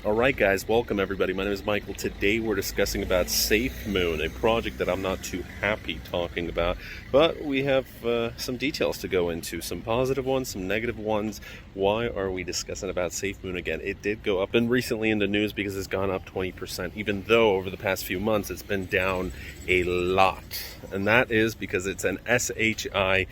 Alright guys, welcome everybody. My name is Michael. Today we're discussing about Safemoon, a project that I'm not too happy talking about, but we have some details to go into, some positive ones, some negative ones. Why are we discussing about Safemoon again? It did go up and recently in the news because it's gone up 20%, even though over the past few months it's been down a lot. And that is because it's an SHI,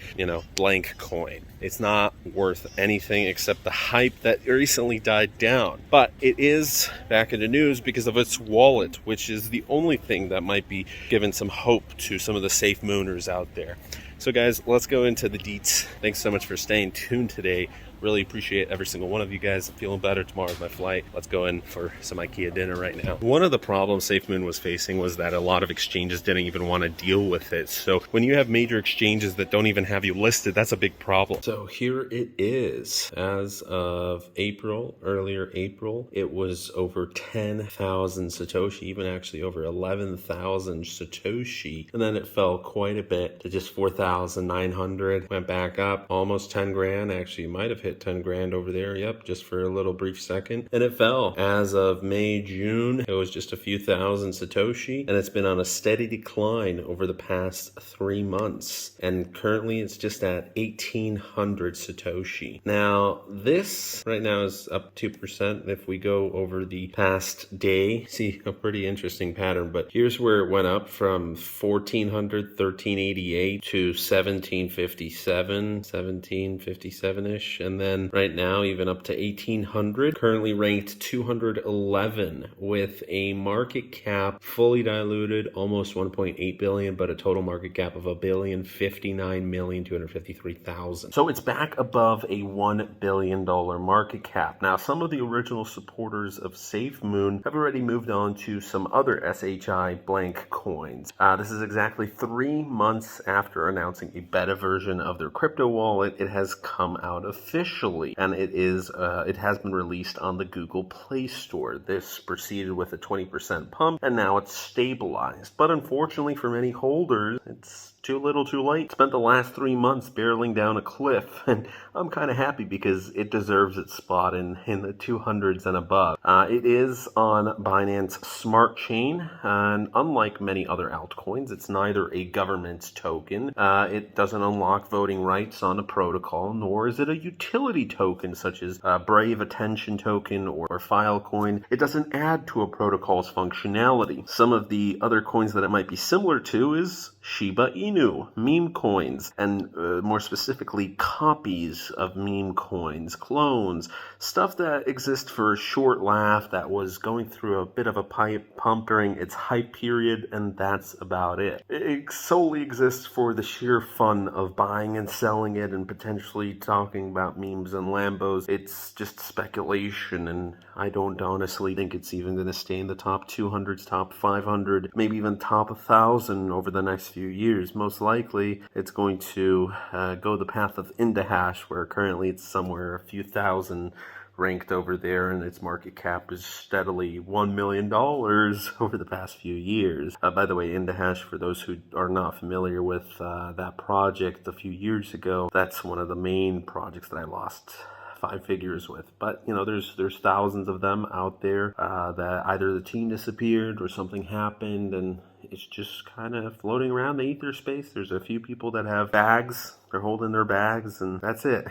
blank coin. It's not worth anything except the hype that recently died down. But it is back in the news because of its wallet, which is the only thing that might be giving some hope to some of the Safemooners out there. So guys, let's go into the deets. Thanks so much for staying tuned today. Really appreciate every single one of you guys. I'm feeling better. Tomorrow's my flight. Let's go in for some IKEA dinner right now. One of the problems Safemoon was facing was that a lot of exchanges didn't even want to deal with it. So when you have major exchanges that don't even have you listed, that's a big problem. So here it is. As of earlier April, it was over 10,000 Satoshi, even actually over 11,000 Satoshi. And then it fell quite a bit to just 4,900. Went back up almost 10 grand. Actually, might have hit 10 grand over there, yep, just for a little brief second, and it fell. As of May, June, it was just a few thousand Satoshi, and it's been on a steady decline over the past 3 months, and currently it's just at 1,800 Satoshi. Now, this right now is up 2%. If we go over the past day, see a pretty interesting pattern, but here's where it went up from 1,400, 1,388 to 1,757, 1,757-ish, and then right now even up to 1,800, currently ranked 211 with a market cap fully diluted almost 1.8 billion, but a total market cap of $1,059,253,000. So it's back above a $1 billion market cap. Now, some of the original supporters of Safemoon have already moved on to some other SHI blank coins. This is exactly 3 months after announcing a beta version of their crypto wallet. It has come out officially, and it has been released on the Google Play Store. This proceeded with a 20% pump, and now it's stabilized. But unfortunately for many holders, it's too little too late. Spent the last 3 months barreling down a cliff, and I'm kind of happy because it deserves its spot in the 200s and above. It is on Binance Smart Chain, and unlike many other altcoins, it's neither a government token, it doesn't unlock voting rights on a protocol, nor is it a utility token such as Brave Attention Token or Filecoin. It doesn't add to a protocol's functionality. Some of the other coins that it might be similar to is Shiba Inu, meme coins, and more specifically copies of meme coins, clones, stuff that exists for a short laugh that was going through a bit of a pump during its hype period, and that's about it. It solely exists for the sheer fun of buying and selling it and potentially talking about memes and Lambos. It's just speculation, and I don't honestly think it's even going to stay in the top 200s, top 500, maybe even top 1,000 over the next few years. Most likely, it's going to go the path of Indahash, where currently it's somewhere a few thousand ranked over there, and its market cap is steadily $1 million over the past few years. By the way, Indahash, for those who are not familiar with that project a few years ago, that's one of the main projects that I lost 5 figures with. But there's thousands of them out there that either the team disappeared or something happened, and it's just kind of floating around the ether space. There's a few people that have bags, they're holding their bags, and that's it.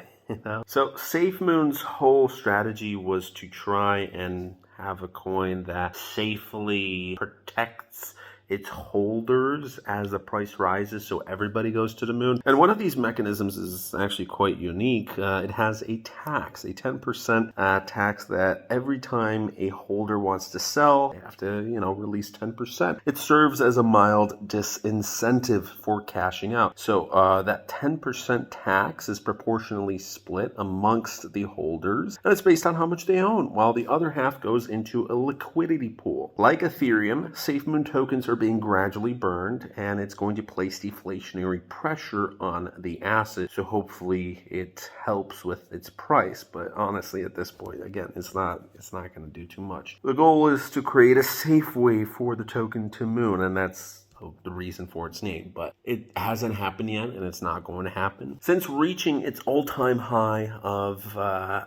So Safemoon's whole strategy was to try and have a coin that safely protects its holders as the price rises, so everybody goes to the moon. And one of these mechanisms is actually quite unique. It has a tax, a 10% tax that every time a holder wants to sell, they have to, release 10%. It serves as a mild disincentive for cashing out. So that 10% tax is proportionally split amongst the holders, and it's based on how much they own, while the other half goes into a liquidity pool. Like Ethereum, Safemoon tokens are being gradually burned, and it's going to place deflationary pressure on the asset, so hopefully it helps with its price. But honestly, at this point, again, it's not going to do too much. The goal is to create a safe way for the token to moon, and that's the reason for its name, but it hasn't happened yet, and it's not going to happen. Since reaching its all-time high of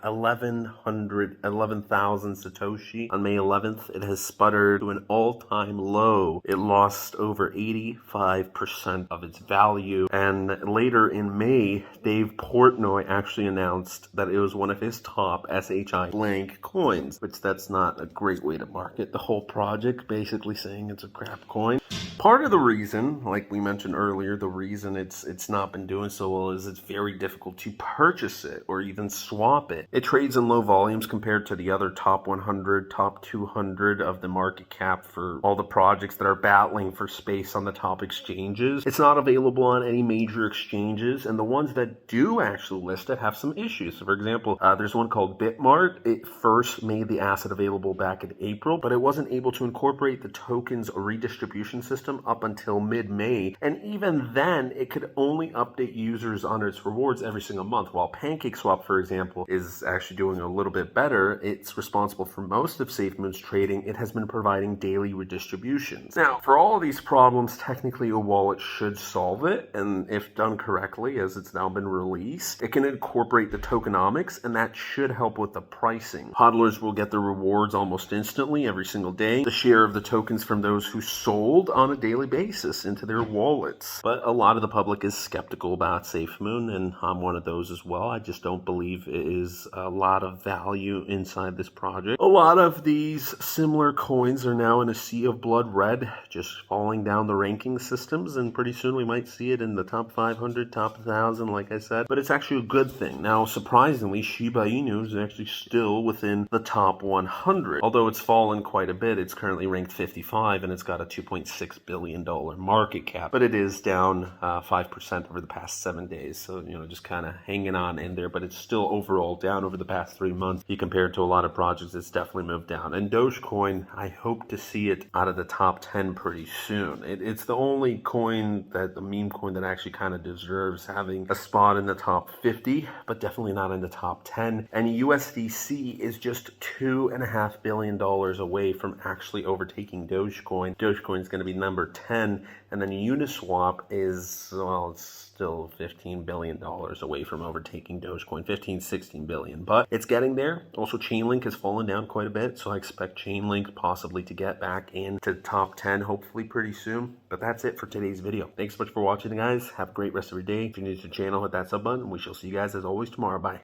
11,000 Satoshi on May 11th, it has sputtered to an all-time low. It lost over 85% of its value, and later in May, Dave Portnoy actually announced that it was one of his top SHI blank coins, which that's not a great way to market the whole project, basically saying it's a crap coin. Part of the reason, like we mentioned earlier, the reason it's not been doing so well is it's very difficult to purchase it or even swap it. It trades in low volumes compared to the other top 100, top 200 of the market cap for all the projects that are battling for space on the top exchanges. It's not available on any major exchanges, and the ones that do actually list it have some issues. So for example, there's one called Bitmart. It first made the asset available back in April, but it wasn't able to incorporate the token's redistribution system up until mid-May, and even then it could only update users on its rewards every single month. While PancakeSwap, for example, is actually doing a little bit better, it's responsible for most of Safemoon's trading. It has been providing daily redistributions. Now, for all of these problems, technically a wallet should solve it, and if done correctly, as it's now been released, it can incorporate the tokenomics, and that should help with the pricing. Hodlers will get their rewards almost instantly every single day, the share of the tokens from those who sold on a daily basis into their wallets. But a lot of the public is skeptical about Safemoon, and I'm one of those as well. I just don't believe it is a lot of value inside this project. A lot of these similar coins are now in a sea of blood red, just falling down the ranking systems, and pretty soon we might see it in the top 500, top 1,000, like I said. But it's actually a good thing. Now, surprisingly, Shiba Inu is actually still within the top 100. Although it's fallen quite a bit, it's currently ranked 55, and it's got a $2.6 billion market cap, but it is down 5% over the past 7 days. So, just kind of hanging on in there, but it's still overall down over the past 3 months. If you compare it to a lot of projects, it's definitely moved down. And Dogecoin, I hope to see it out of the top 10 pretty soon. It's the only coin, the meme coin, that actually kind of deserves having a spot in the top 50, but definitely not in the top 10. And USDC is just $2.5 billion away from actually overtaking Dogecoin. Dogecoin is going to be number 10, and then Uniswap is, well, it's still $15 billion away from overtaking Dogecoin, 16 billion, but it's getting there. Also, Chainlink has fallen down quite a bit, so I expect Chainlink possibly to get back into the top 10, hopefully pretty soon. But that's it for today's video. Thanks so much for watching, guys. Have a great rest of your day. If you're new to the channel, hit that sub button. We shall see you guys as always tomorrow. Bye.